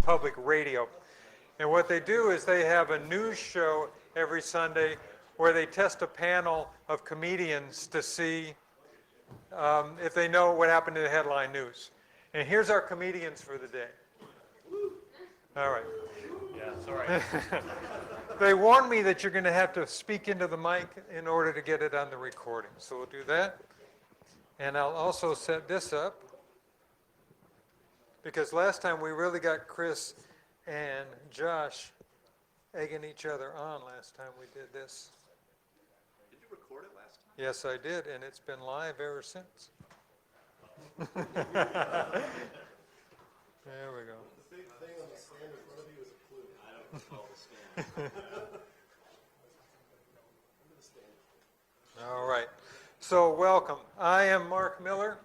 public radio. And what they do is they have a news show every Sunday where they test a panel of comedians to see if they know what happened in the headline news. And here's our comedians for the day. All right. Yeah, it's all right. They warned me that you're going to have to speak into the mic in order to get it on the recording. So we'll do that. And I'll also set this up, because last time we really got Chris and Josh egging each other on last time we did this. Did you record it last time? Yes, I did, and it's been live ever since. There we go. The big thing on the stand in front of you is a clue. I don't recall the stand. All right. So welcome. I am Mark Miller,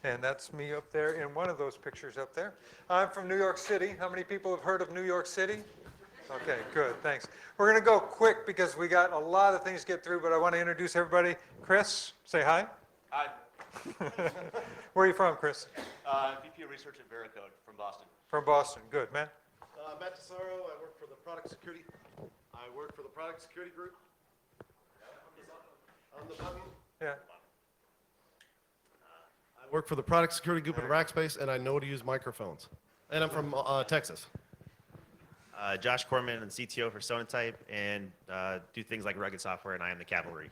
and that's me up there in one of those pictures up there. I'm from New York City. How many people have heard of New York City? Okay, good, thanks. We're going to go quick because we got a lot of things to get through, but I want to introduce everybody. Chris, say hi. Hi. Where are you from, Chris? VP of Research at Veracode from Boston. From Boston. Good, man. Matt Tesoro, I work for the product security. Group. On the button. Yeah. I work for the product security group at Rackspace, and I know to use microphones. And I'm from Texas. Josh Corman, and CTO for Sonatype, and do things like rugged software, and I am the cavalry.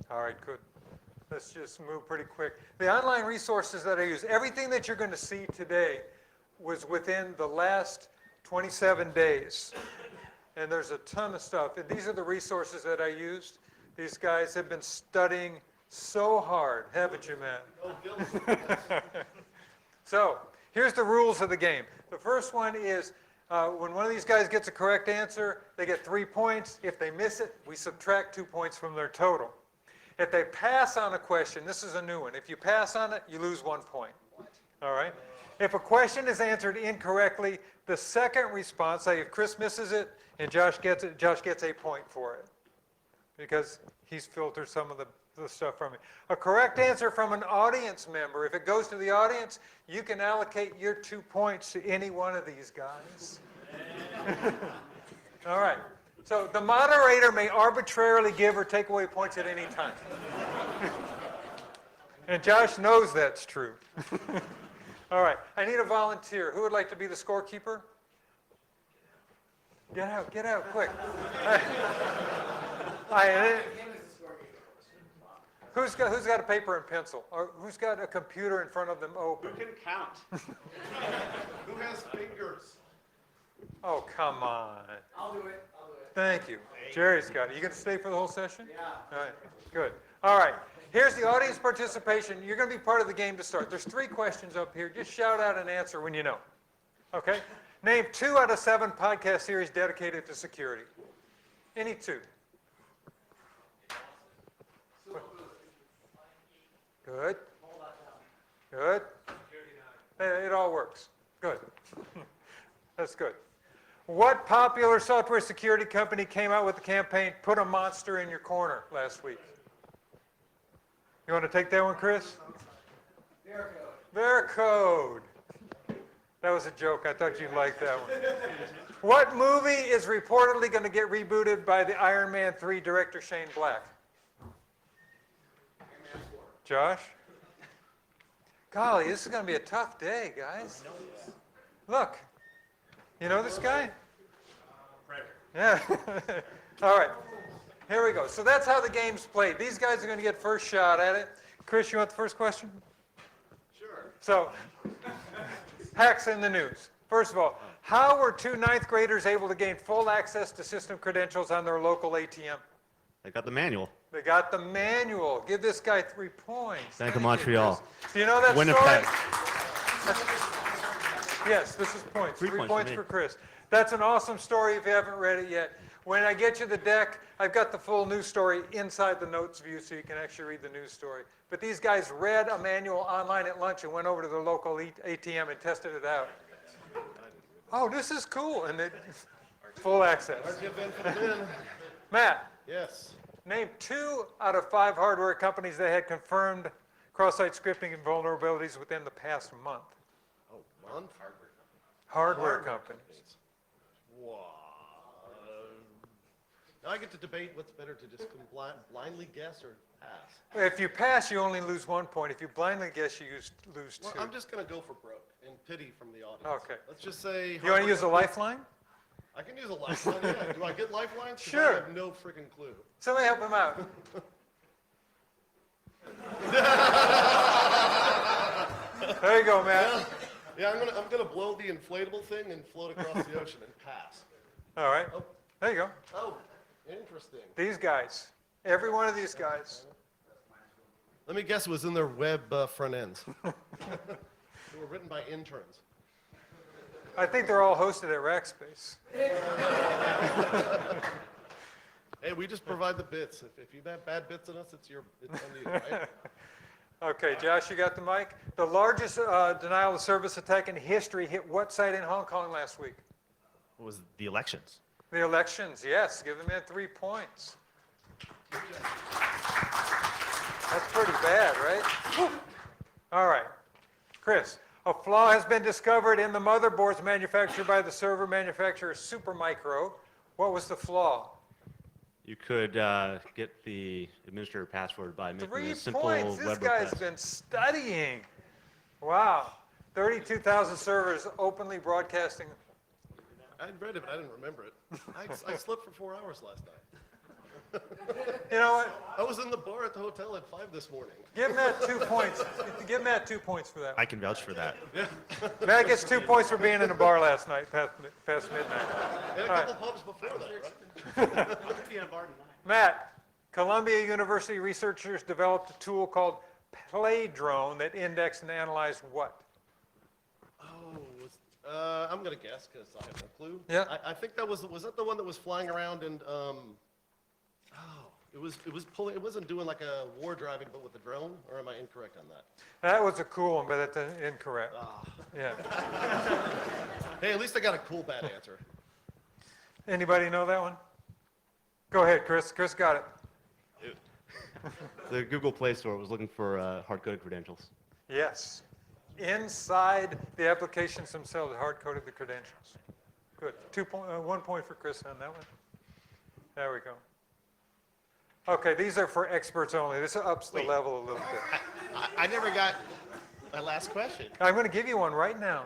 All right, good. Let's just move pretty quick. The online resources that I use, everything that you're going to see today was within the last 27 days. And there's a ton of stuff. And these are the resources that I used. These guys have been studying so hard, haven't you, Matt? So here's the rules of the game. The first one is when one of these guys gets a correct answer, they get 3 points. If they miss it, we subtract 2 points from their total. If they pass on a question, this is a new one. If you pass on it, you lose 1 point. All right? If a question is answered incorrectly, the second response, say if Chris misses it and Josh gets it, Josh gets a point for it because he's filtered some of the stuff from me. A correct answer from an audience member, if it goes to the audience, you can allocate your 2 points to any one of these guys. All right. So the moderator may arbitrarily give or take away points at any time. And Josh knows that's true. All right. I need a volunteer. Who would like to be the scorekeeper? Get out, quick. Who's got a paper and pencil? Or who's got a computer in front of them open? Who can count? Who has fingers? Oh, come on. I'll do it. Thank you. Jerry's got it. You going to stay for the whole session? Yeah. All right, good. All right, here's the audience participation. You're going to be part of the game to start. There's 3 questions up here. Just shout out an answer when you know. Okay? Name 2 out of 7 podcast series dedicated to security. Any 2. Good. Good. It all works. Good. That's good. What popular software security company came out with the campaign, "Put a Monster in Your Corner" last week? You want to take that one, Chris? Veracode. That was a joke. I thought you'd like that one. What movie is reportedly going to get rebooted by the Iron Man 3 director Shane Black? Josh? Golly, this is going to be a tough day, guys. Look. You know this guy? Yeah. All right. Here we go. So that's how the game's played. These guys are going to get first shot at it. Chris, you want the first question? Sure. So, hacks in the news. First of all, how were 2 ninth graders able to gain full access to system credentials on their local ATM? I got the manual. They got the manual. Give this guy 3 points. Bank of Montreal. Do you know that Winnipeg. story? Yes, this is points. 3 3 points for points me. for Chris. That's an awesome story if you haven't read it yet. When I get you the deck, I've got the full news story inside the notes view so you can actually read the news story. But these guys read a manual online at lunch and went over to the local ATM and tested it out. Oh, this is cool. And it, full access. Matt, Yes. name 2 out of 5 hardware companies that had confirmed cross-site scripting and vulnerabilities within the past month. Oh, month? Hardware companies. Wow. Now I get to debate what's better to just blindly guess or pass. If you pass, you only lose 1 point. If you blindly guess, you lose Well, 2. I'm just going to go for broke and pity from the audience. Okay. Let's just say. You want to use a lifeline? I can use a lifeline, yeah. Do I get lifelines? 'Cause Sure. I have no freaking clue. Somebody help him out. There you go, Matt. Yeah, I'm gonna blow the inflatable thing and float across the ocean and pass. All right. Oh. There you go. Oh, interesting. These guys. Every one of these guys. Let me guess, it was in their web front ends. They were written by interns. I think they're all hosted at Rackspace. Hey, we just provide the bits. If you have bad bits in us, it's on you, right? Okay, Josh, you got the mic. The largest denial of service attack in history hit what site in Hong Kong last week? What was the elections? The elections, yes. Give the man 3 points. That's pretty bad, right? Whew. All right. Chris, a flaw has been discovered in the motherboards manufactured by the server manufacturer Supermicro. What was the flaw? You could get the administrator password by making 3 a simple points. This web guy's request. been studying. Wow. 32,000 servers openly broadcasting. I read it, but I didn't remember it. I slept for 4 hours last night. You know what? I was in the bar at the hotel at 5 this morning. Give Matt 2 points. Give Matt 2 points for that. I can vouch for that. Matt gets 2 points for being in the bar last night past midnight. And a couple pubs before that, right? Matt, Columbia University researchers developed a tool called Playdrone that indexed and analyzed what? Oh, I'm gonna guess because I have no clue. Yeah. I think that was that the one that was flying around and it was pulling. It wasn't doing like a war driving, but with a drone. Or am I incorrect on that? That was a cool one, but that's incorrect. Yeah. Hey, at least I got a cool bad answer. Anybody know that one? Go ahead, Chris. Chris got it. The Google Play Store was looking for hard-coded credentials. Yes. Inside the applications themselves, hard-coded the credentials. Good. 1 point for Chris on that one. There we go. Okay, these are for experts only. This ups the level a little bit. I never got my last question. I'm going to give you one right now.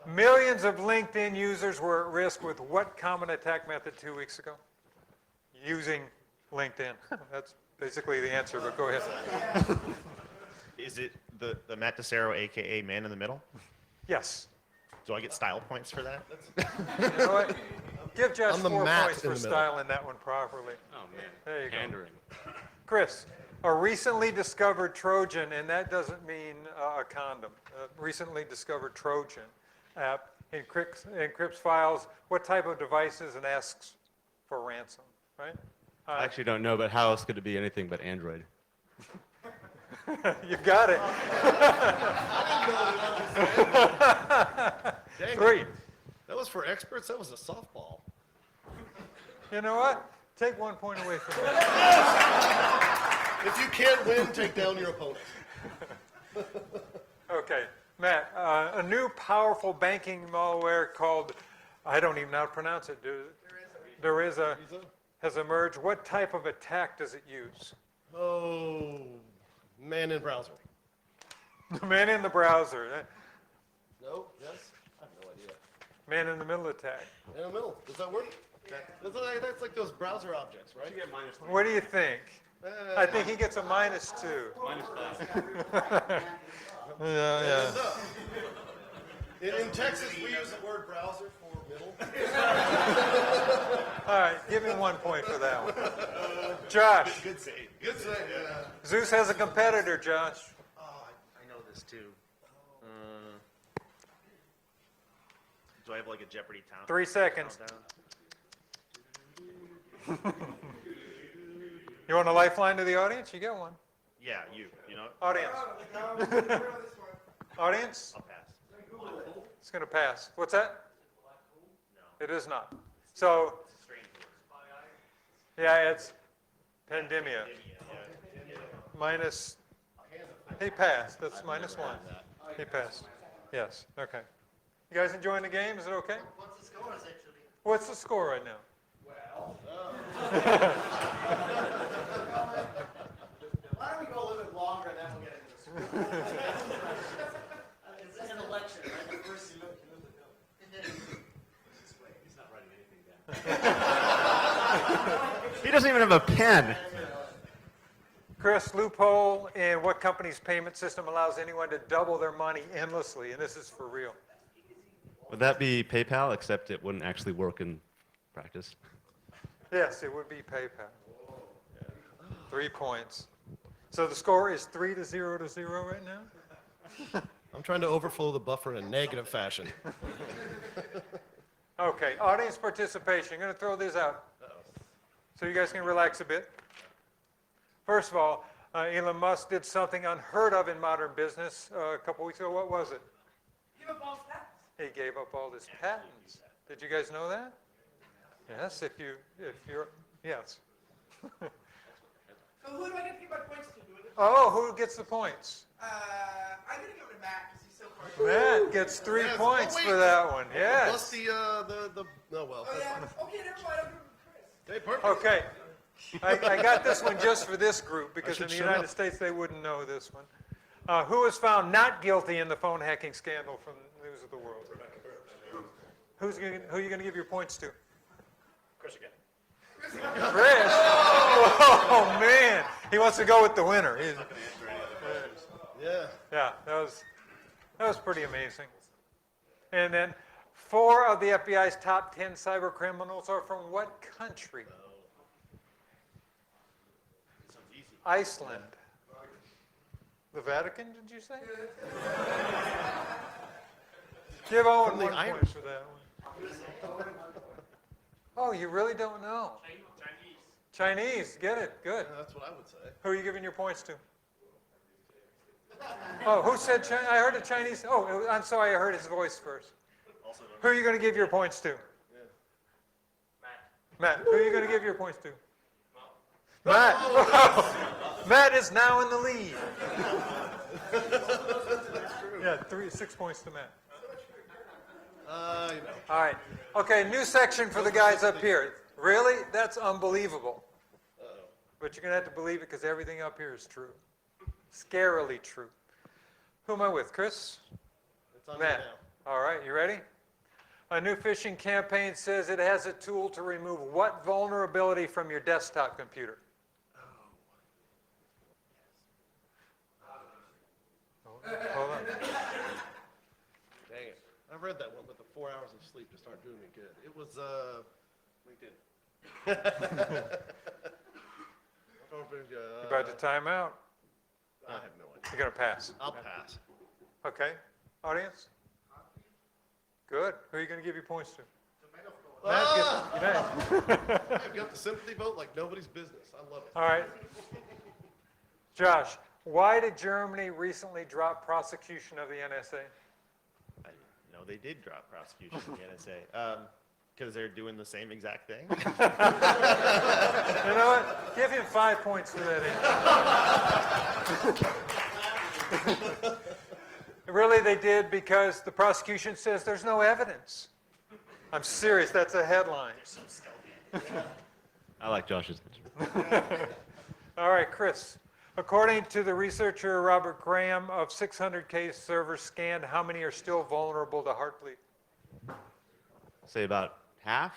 Millions of LinkedIn users were at risk with what common attack method 2 weeks ago? Using LinkedIn. That's basically the answer, but go ahead. Is it the Matt DeCero, AKA Man in the Middle? Yes. Do I get style points for that? You know what? Give Josh I'm the 4 Matt points in for the middle. styling that one properly. Oh, man. There you go. Pandering. Chris, a recently discovered Trojan, and that doesn't mean a condom. A recently discovered Trojan app encrypts files, what type of devices, and asks for ransom, right? I actually don't know, but how else could it be anything but Android? You got it. Dang it. 3. That was for experts. That was a softball. You know what? Take 1 point away from me. If you can't win, take down your opponent. Okay, Matt, a new powerful banking malware called, I don't even know how to pronounce it. There is a has emerged. What type of attack does it use? Oh, man in browser. Man in the browser. No, yes, I have no idea. Man in the middle attack. In the middle. Does that work? That's like those browser objects, right? What do you think? I think he gets a -2. Yeah. In Texas, we use the word browser for middle. All right, give him 1 point for that one. Josh, Good save. Good save. Yeah. Zeus has a competitor, Josh. Oh, I know this too. Do I have like a Jeopardy town? 3 seconds. countdown? You want a lifeline to the audience? You get one. Yeah, you know. Audience. Audience? I'll pass. It's going to pass. What's that? It is not. So, yeah, it's pandemia. Minus, he passed. That's -1. He passed. Yes, okay. You guys enjoying the game? Is it okay? What's the score essentially? What's the score right now? Why don't we go a little bit longer and then we'll get into the score? It's an election, right? The first you lose the film. He's not writing anything down. He doesn't even have a pen. Chris, loophole in what company's payment system allows anyone to double their money endlessly? And this is for real. Would that be PayPal, except it wouldn't actually work in practice? Yes, it would be PayPal. 3 points. So the score is 3-0 right now? I'm trying to overflow the buffer in a negative fashion. Okay, audience participation. I'm going to throw this out so you guys can relax a bit. First of all, Elon Musk did something unheard of in modern business a couple weeks ago. What was it? Give up all stats. He gave up all his patents. Did you guys know that? Yes, if you're, yes. So who do I get to give my points to? Oh, who gets the points? I'm gonna give it to Matt because he's so far. Matt gets 3 Yes. points Oh, wait. for that one. Plus Yes. the, oh well. Oh That's yeah. fine. Okay, never mind. I'll give it to Chris. Okay, perfect. Okay. I got this one just for this group because in should the shut United up. States they wouldn't know this one. Who was found not guilty in the phone hacking scandal from News of the World? Who are you going to give your points to? Chris again. Chris? Oh, man. He wants to go with the winner. Yeah. Yeah, that was pretty amazing. And then 4 of the FBI's top 10 cyber criminals are from what country? Iceland. The Vatican, did you say? Give Owen From the 1 point Irish. for that one. Oh, you really don't know? Chinese, get it, good. Yeah, that's what I would say. Who are you giving your points to? Oh, who said China? I heard a Chinese. Oh, I'm sorry, I heard his voice first. Who are you going to give your points to? Matt, who are you going to give your points to? Matt. Matt is now in the lead. Yeah, 6 points to Matt. You know. All right. Okay, new section for the guys up here. Really? That's unbelievable. But you're going to have to believe it because everything up here is true. Scarily true. Who am I with? Chris? It's on me Matt. now. All right, you ready? A new phishing campaign says it has a tool to remove what vulnerability from your desktop computer? Hold on. Dang it. I read that one, but the 4 hours of sleep just aren't doing me good. It was, LinkedIn. You about to time out? I have no idea. You're going to pass. I'll pass. Okay. Audience? Good. Who are you going to give your points to? Ah! Matt. I've got the sympathy vote like nobody's business. I love it. All right. Josh, why did Germany recently drop prosecution of the NSA? I know they did drop prosecution in the NSA. Because they're doing the same exact thing. You know what? Give him 5 points for that answer. Really, they did because the prosecution says there's no evidence. I'm serious. That's a headline. I like Josh's answer. All right, Chris. According to the researcher Robert Graham, of 600K servers scanned, how many are still vulnerable to Heartbleed? Say about half?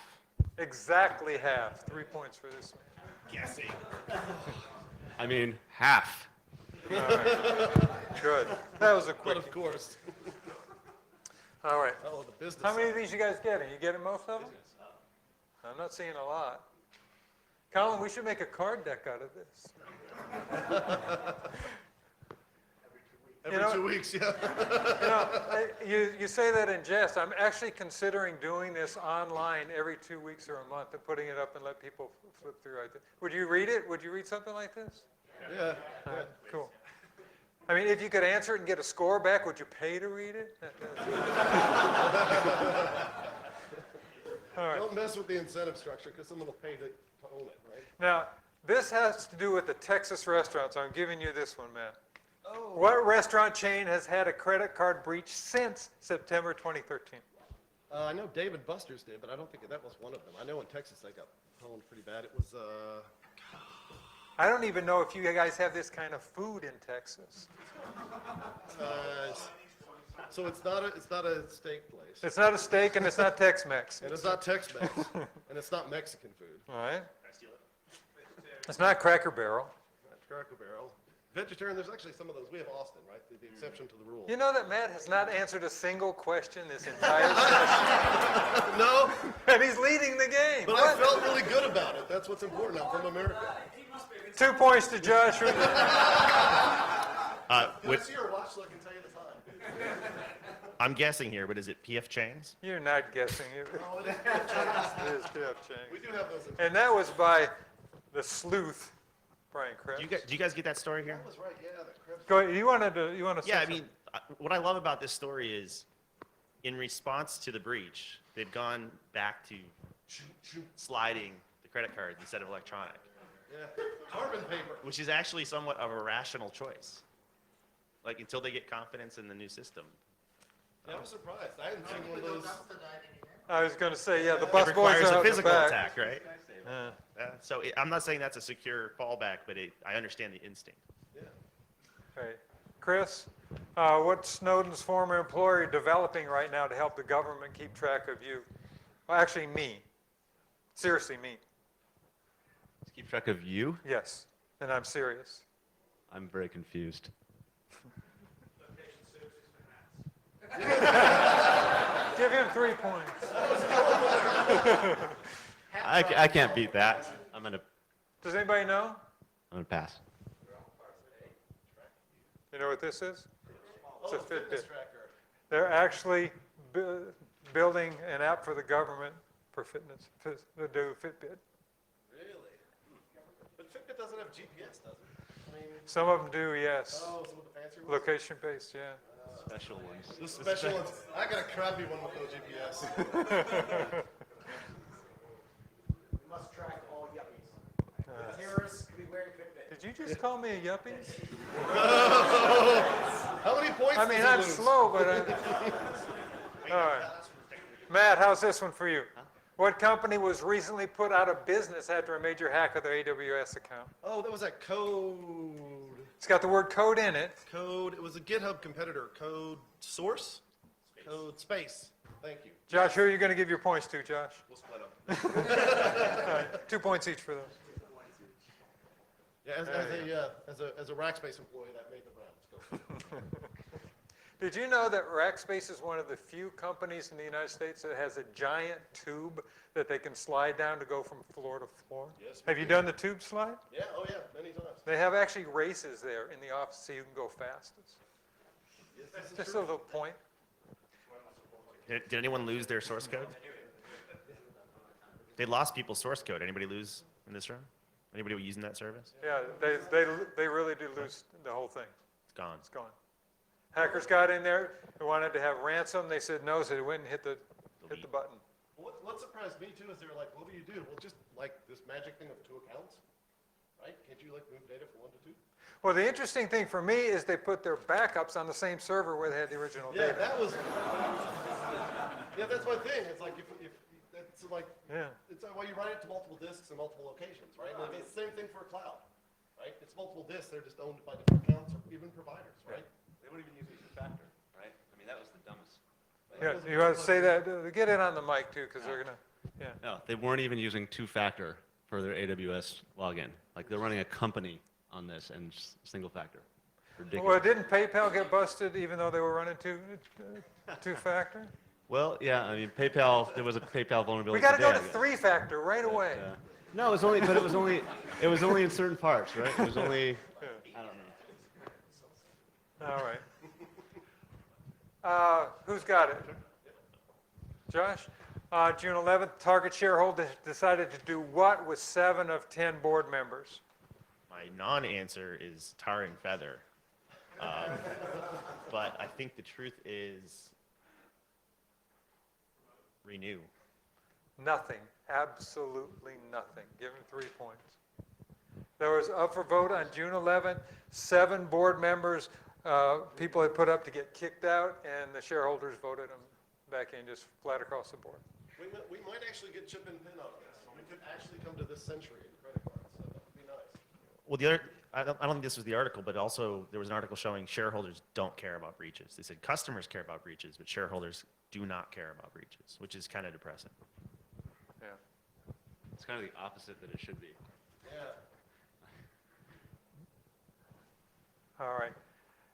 Exactly half. 3 points for this man. Guessing. I mean, half. All right. Good. That was a But quick. of course. All right. Oh, the business. How many side. of these you guys getting? You getting most of them? I'm not seeing a lot. Colin, we should make a card deck out of this. Every you know- 2 weeks, yeah. You say that in jest. I'm actually considering doing this online every 2 weeks or a month and putting it up and let people flip through. Would you read it? Would you read something like this? Yeah. All right, cool. I mean, if you could answer it and get a score back, would you pay to read it? All right. Don't mess with the incentive structure because someone will pay to own it, right? Now, this has to do with the Texas restaurants. I'm giving you this one, Matt. What restaurant chain has had a credit card breach since September 2013? I know Dave and Buster's did, but I don't think that was one of them. I know in Texas they got pwned pretty bad. It was, I don't even know if you guys have this kind of food in Texas. so it's not a steak place. It's not a steak and it's not Tex-Mex. And it's not Tex-Mex. And it's not Mexican food. All right. It's not Cracker Barrel. That's Cracker Barrel. Vegetarian, there's actually some of those. We have Austin, right? The exception to the rule. You know that Matt has not answered a single question this entire session, No, and he's leading the game. but I felt really good about it. That's what's important. I'm from America. 2 points to Josh. Can I see your watch so I can tell you the time? I'm guessing here, but is it PF Chang's? You're not guessing. It Oh, it is. is Jeff Chang. We do have those. And that was by the sleuth, Brian Krebs. Do you guys get that story here? That was right. Yeah, the Krebs. Go ahead. You want to? Yeah, I mean, what I love about this story is, in response to the breach, they've gone back to sliding the credit cards instead of electronic, Yeah, carbon paper. which is actually somewhat of a rational choice. Like, until they get confidence in the new system. Yeah, I was surprised. I hadn't seen one of those. I was going to say, yeah, the It bus boys requires are a out in the physical back. attack, right? Yeah. So I'm not saying that's a secure fallback, but I understand the instinct. Yeah. Okay. Chris, what's Snowden's former employer developing right now to help the government keep track of you? Well, actually, me. Seriously, me. To keep track of you, Yes, and I'm serious. I'm very confused. Give him 3 points. I can't beat that. I'm gonna Does anybody know? pass. You know what this is? It's a Fitness Fitbit. tracker. They're actually building an app for the government for fitness, to do Fitbit. Really? But Fitbit doesn't have GPS, does it? I mean, Some of them do, yes. oh, some of the fancy ones. Location-based, yeah. Special ones. The special ones. I got a crappy one with no GPS. We must track all yuppies. Terrorists could be wearing Fitbit. Did you just call me a yuppie? How many points? I mean, did I'm you lose? slow, but all right. Matt, how's this one for you? What company was recently put out of business after a major hack of their AWS account? Oh, that was that Code. It's got the word code in it. Code. It was a GitHub competitor. Code Source. Code Space. Thank you. Josh, who are you going to give your points to, Josh? We'll split them. All right, 2 points each for those. Yeah, as a Rackspace employee, that made the rounds. Go. Did you know that Rackspace is one of the few companies in the United States that has a giant tube that they can slide down to go from floor to floor? Yes, Have you done the tube slide? Yeah. Oh, yeah. Many times. They have actually races there in the office so you can go fastest. Yes, this is Just a true. little point. Did anyone lose their source code? They lost people's source code. Anybody lose in this room? Anybody using that service? Yeah, they really do lose the whole thing. It's gone. It's gone. Hackers got in there, they wanted to have ransom, they said no, so they went and hit the button. What surprised me too is they were like, "What do you do?" Well, just like this magic thing of 2 accounts, right? Can't you like move data from 1 to 2? Well, the interesting thing for me is they put their backups on the same server where they had the original Yeah, data. that was. Yeah, that's my thing. It's like if that's like Yeah. it's like, well, you write it to multiple disks and multiple locations, right? And it's the same thing for a cloud, right? It's multiple disks. They're just owned by different accounts or even providers, right? They wouldn't even use a two-factor, right? I mean, that was the dumbest. Yeah, you want to say that, get it on the mic too, because they're gonna, yeah. No, they weren't even using two-factor for their AWS login. Like they're running a company on this and single factor. Ridiculous. Well, didn't PayPal get busted even though they were running two-factor? Well, yeah, I mean, PayPal, there was a PayPal vulnerability. We gotta go today, to I guess. three-factor right away. No, it was only in certain parts, right? It was only, I don't know. All right. Who's got it? Josh? June 11th, Target shareholders decided to do what with 7 of 10 board members? My non-answer is tar and feather. But I think the truth is renew. Nothing. Absolutely nothing. Give him 3 points. That was up for vote on June 11th. 7 board members, people had put up to get kicked out, and the shareholders voted them back in, just flat across the board. We might actually get chip and pin out of this. We could actually come to this century in credit cards, so that would be nice. Well, the other, I don't think this was the article, but also there was an article showing shareholders don't care about breaches. They said customers care about breaches, but shareholders do not care about breaches, which is kind of depressing. Yeah. It's kind of the opposite that it should be. Yeah. All right.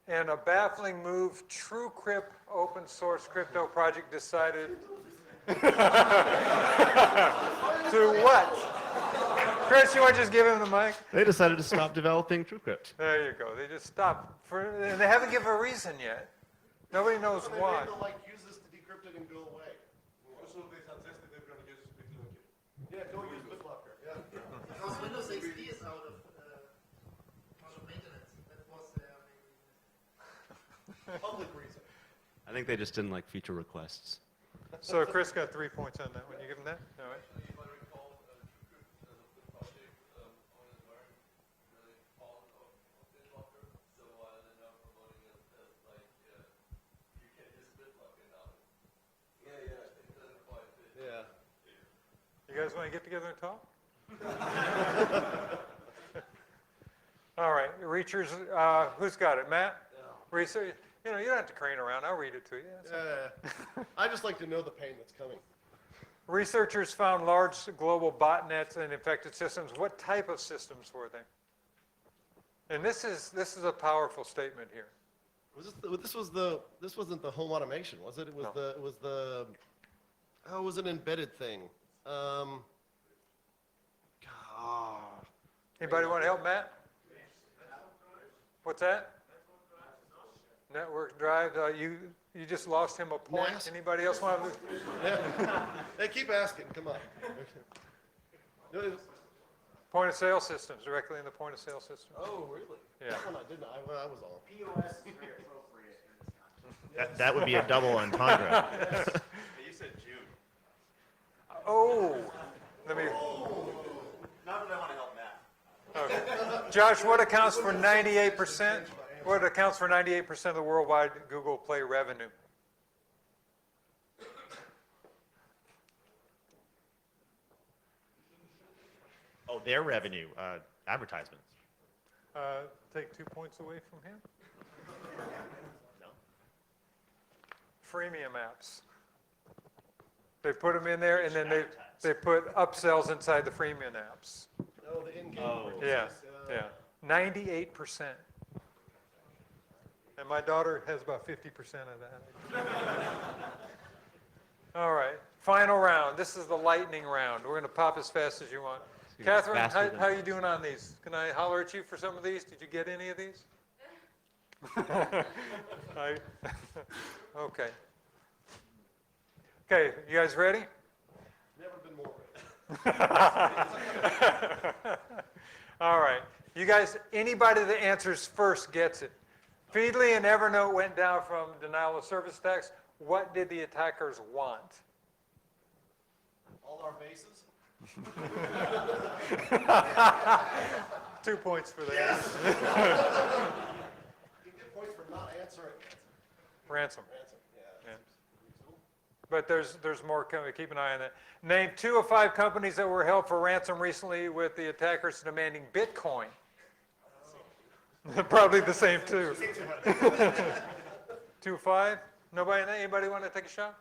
In a baffling move, TrueCrypt open source crypto project decided to what? Chris, you want to just give him the mic? They decided to stop developing TrueCrypt. There you go. They just stopped. And they haven't given a reason yet. Nobody knows They why. made the, like, use this to decrypt it and go away. Yeah, go use BitLocker, yeah. Because Windows XP is out of maintenance. That was their main reason. Public reason. I think they just didn't like feature requests. So Chris got 3 points on that one. You give him that? All right. If I recall, TrueCrypt as of the project owners weren't really fond of BitLocker, so they're now promoting it as like you can use BitLocker now. Yeah. It doesn't quite fit. Yeah. You guys want to get together and talk? All right, reachers, who's got it? Matt? Research, you know, you don't have to crane around. I'll read it to you. That's Yeah. I just like to know the pain that's coming. Researchers found large global botnets and infected systems. What type of systems were they? And this is a powerful statement here. This wasn't the home automation, was it? It was No. it was an embedded thing. Anybody want to help Matt? What's that? Network drive. You just lost him a point. NAS? Anybody else want to? Yeah. Hey, keep asking, come on. Point of sale systems, directly in the point of sale system. Oh, really? Yeah. That one I didn't, I was on. POS is very appropriate in this context. That would be a double entendre. You said June. Oh, let me. Not that I want to help Matt. Okay. Josh, what accounts for 98%? What accounts for 98% of the worldwide Google Play revenue? Oh, their revenue, advertisements. Take 2 points away from him. No? Freemium apps. They put them in there, and then they put upsells inside the freemium apps. Oh, the in-game Oh. purchases. Yeah. 98%. And my daughter has about 50% of that. All right, final round. This is the lightning round. We're going to pop as fast as you want. Catherine, faster than- how are you doing on these? Can I holler at you for some of these? Did you get any of these? Okay. Okay, you guys ready? Never been more ready. All right. You guys, anybody that answers first gets it. Feedly and Evernote went down from denial of service attacks. What did the attackers want? All our bases? 2 points for that. You get points for not answering. Ransom. Ransom, yeah. Yeah. But there's more coming. Keep an eye on that. Name 2 of 5 companies that were held for ransom recently with the attackers demanding Bitcoin. Probably the same 2. 2 of 5? Nobody? Anybody want to take a shot?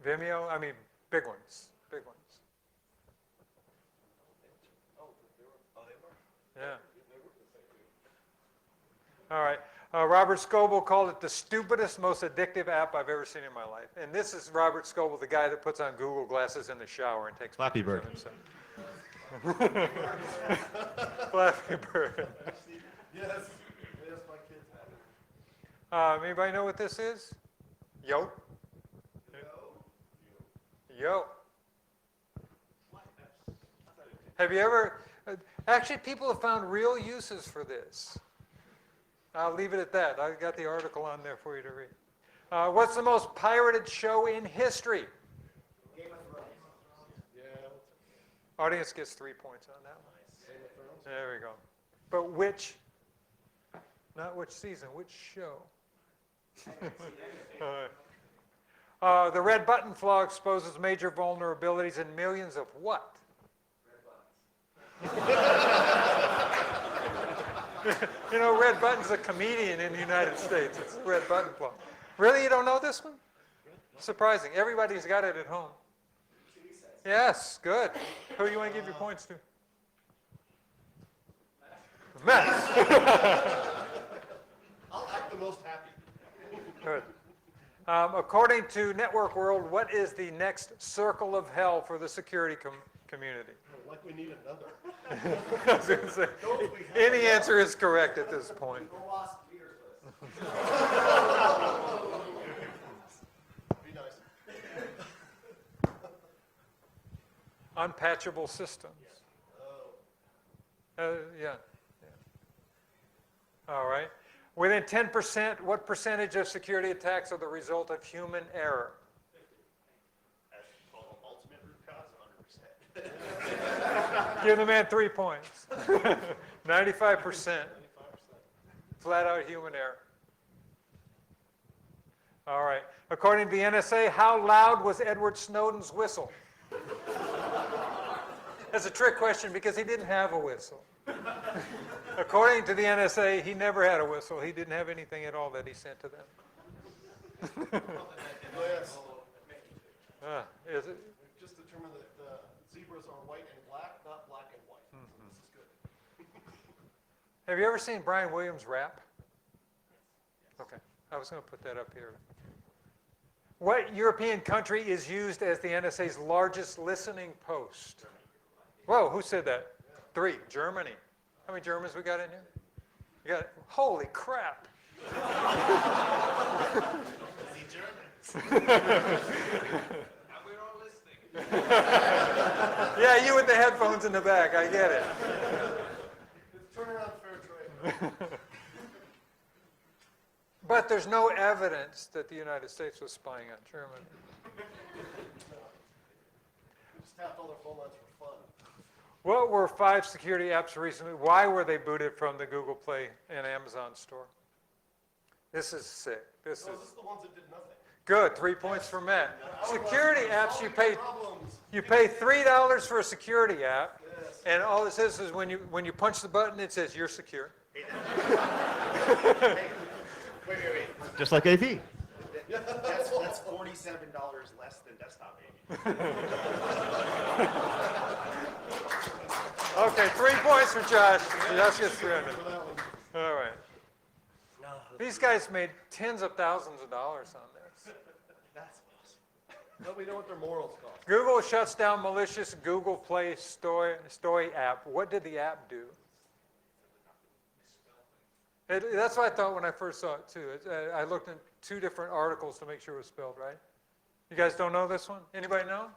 Vimeo? I mean, big ones. Big ones. Yeah. All right. Robert Scoble called it the stupidest, most addictive app I've ever seen in my life. And this is Robert Scoble, the guy that puts on Google glasses in the shower and takes Flappy pictures Bird. of himself. Flappy Bird. Yes, my kids have it. Anybody know what this is? Yo. Yo. Have you ever, actually people have found real uses for this. I'll leave it at that. I got the article on there for you to read. What's the most pirated show in history? Yeah, let's Audience gets 3 points on that one. There we go. But which, not which season, which show? The red button flaw exposes major vulnerabilities in millions of what? You know, Red Button's a comedian in the United States. It's the red button flaw. Really, you don't know this one? Surprising. Everybody's got it at home. Yes, good. Who do you want to give your points to? Matt. I'll act the most happy. Good. According to Network World, what is the next circle of hell for the security community? Like we need another. I was gonna say, any answer is correct at this point. OWASP leaders list. Be nice. Unpatchable systems. Yeah. All right. Within 10%, what percentage of security attacks are the result of human error? That's called ultimate root cause, 100%. Give the man 3 points. 95%. Flat out human error. All right. According to the NSA, how loud was Edward Snowden's whistle? That's a trick question because he didn't have a whistle. According to the NSA, he never had a whistle. He didn't have anything at all that he sent to them. Yes. Is it? Just determined that zebras are white and black, not black and white. So this is good. Have you ever seen Brian Williams rap? Okay, I was going to put that up here. What European country is used as the NSA's largest listening post? Whoa, who said that? 3, Germany. How many Germans we got in here? You got, holy crap. We're all listening. Yeah, you with the headphones in the back, I get it. It's turnaround fair trade. But there's no evidence that the United States was spying on Germany. We just tapped all their phone lines for fun. What were 5 security apps recently? Why were they booted from the Google Play and Amazon store? This is sick. This So is this is the ones that did nothing. good. 3 points for Matt. Security apps, you pay Problems. $3 for a security app, Yes. and all it says is when you punch the button, it says you're secure. Wait. Just like AV. That's $47 less than desktop AV. Okay, 3 points for Josh. Josh gets 300. For that one. All right. These guys made tens of thousands of dollars on this. That's awesome. But we know what their morals cost. Google shuts down malicious Google Play Story app. What did the app do? That's what I thought when I first saw it, too. I looked in 2 different articles to make sure it was spelled right. You guys don't know this one? Anybody know?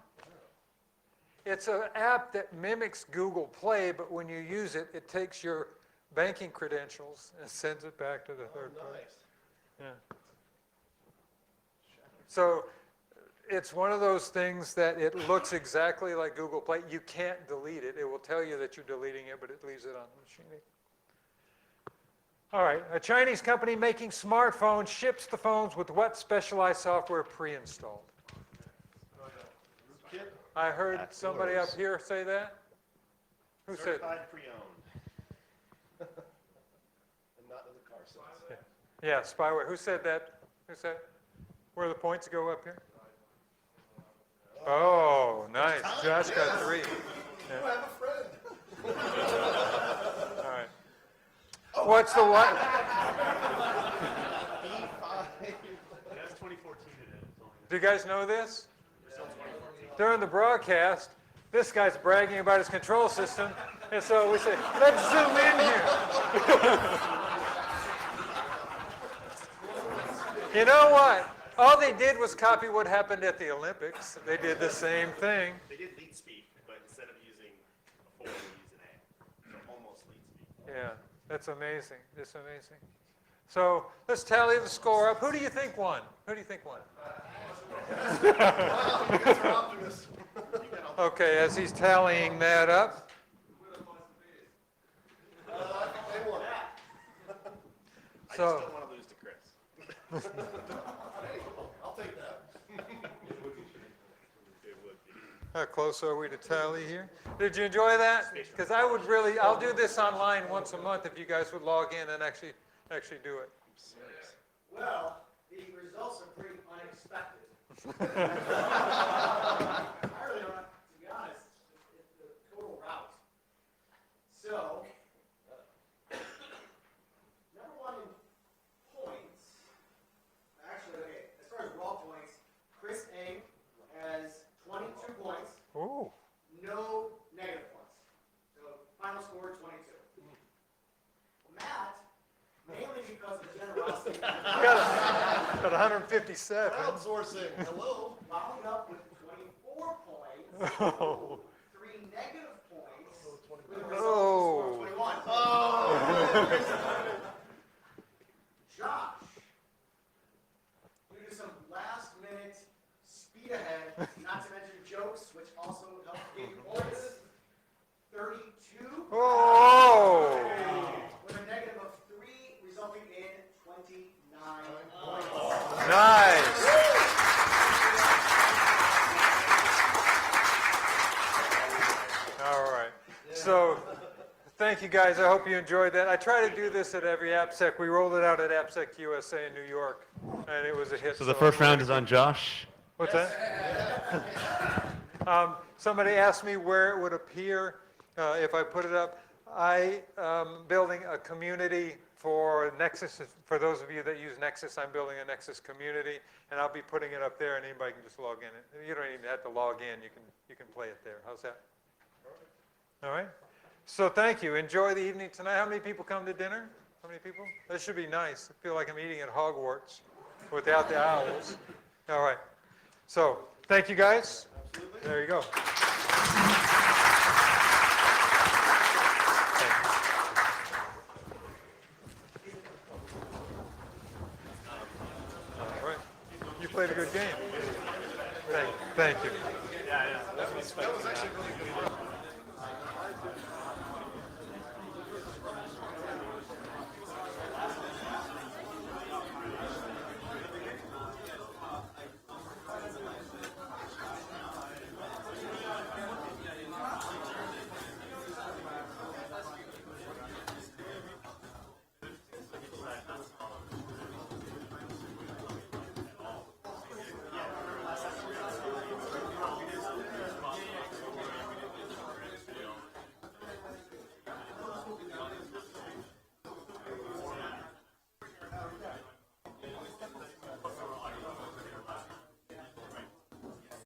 It's an app that mimics Google Play, but when you use it, it takes your banking credentials and sends it back to the third party. Nice. Yeah. So it's one of those things that it looks exactly like Google Play. You can't delete it. It will tell you that you're deleting it, but it leaves it on the machine. All right. A Chinese company making smartphones ships the phones with what specialized software pre-installed? Kid? I heard That's somebody yours. up here say that. Who said? Certified pre-owned. And not in the car sense. Yeah, spyware. Who said that? Who said? Where the points go up here? Oh, nice. Josh got 3. You have a friend. All right. What's the what? That's 2014 today. Do you guys know this? During the broadcast, this guy's bragging about his control system, and so we say, let's zoom in here. You know what? All they did was copy what happened at the Olympics. They did the same thing. They did lead speak, but instead of using a 4, they used an A. So almost lead speak. Yeah, that's amazing. It's amazing. So let's tally the score up. Who do you think won? Who do you think won? Wow, you guys are optimists. Okay, as he's tallying that up, They won. I So- just don't want to lose to Chris. I'll take that. It would be. how close are we to tally here? Did you enjoy that? Because I would really, I'll do this online once a month if you guys would log in and actually do it. Well, the results are pretty unexpected. I really don't, to be honest, it's the total route. So, number one in points, actually, okay, as far as raw points, Chris A has 22 points, Ooh, no negative points. So, final score 22. Matt, mainly because of generosity, got 157. Crowdsourcing, hello? wound up with 24 points, Oh. 3 negative points, with a Oh. result of 21. Josh, due to some last minute speed ahead, not to mention jokes, which also helped give you points, 32. Oh. With a negative of 3, resulting in 29 points. Nice. All right. So, thank you guys. I hope you enjoyed that. I try to do this at every AppSec. We rolled it out at AppSec USA in New York, and it was a hit. So the first round is on Josh. What's that? Somebody asked me where it would appear if I put it up. I am building a community for Nexus. For those of you that use Nexus, I'm building a Nexus community, and I'll be putting it up there, and anybody can just log in. You don't even have to log in. You can play it there. How's that? All right. So thank you. Enjoy the evening tonight. How many people come to dinner? How many people? That should be nice. I feel like I'm eating at Hogwarts without the owls. All right. So thank you guys. Absolutely. There you go. All right. You played a good game. Thank you. Yeah, yeah. That was actually really